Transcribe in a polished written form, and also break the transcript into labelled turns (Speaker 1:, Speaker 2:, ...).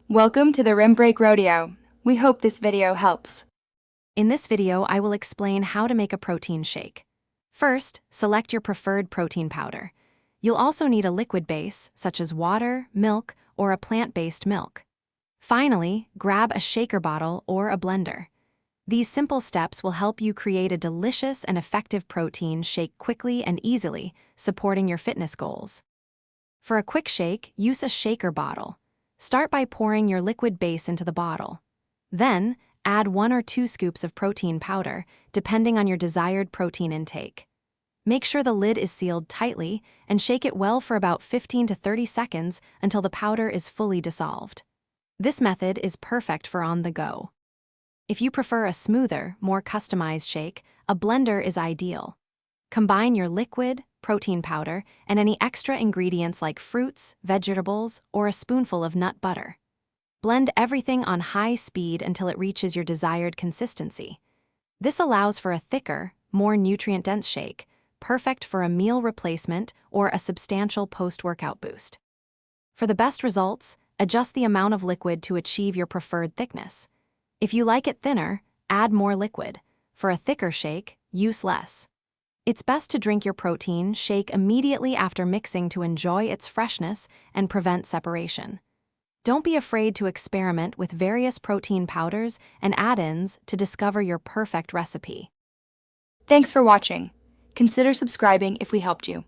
Speaker 1: Welcome to the Rim Break Rodeo. We hope this video helps.
Speaker 2: In this video, I will explain how to make a protein shake. First, select your preferred protein powder. You'll also need a liquid base, such as water, milk, or a plant-based milk. Finally, grab a shaker bottle or a blender. These simple steps will help you create a delicious and effective protein shake quickly and easily, supporting your fitness goals. For a quick shake, use a shaker bottle. Start by pouring your liquid base into the bottle. Then, add 1 or 2 scoops of protein powder, depending on your desired protein intake. Make sure the lid is sealed tightly and shake it well for about 15 to 30 seconds until the powder is fully dissolved. This method is perfect for on the go. If you prefer a smoother, more customized shake, a blender is ideal. Combine your liquid, protein powder, and any extra ingredients like fruits, vegetables, or a spoonful of nut butter. Blend everything on high speed until it reaches your desired consistency. This allows for a thicker, more nutrient-dense shake, perfect for a meal replacement or a substantial post-workout boost. For the best results, adjust the amount of liquid to achieve your preferred thickness. If you like it thinner, add more liquid. For a thicker shake, use less. It's best to drink your protein shake immediately after mixing to enjoy its freshness and prevent separation. Don't be afraid to experiment with various protein powders and add-ins to discover your perfect recipe.
Speaker 1: Thanks for watching. Consider subscribing if we helped you.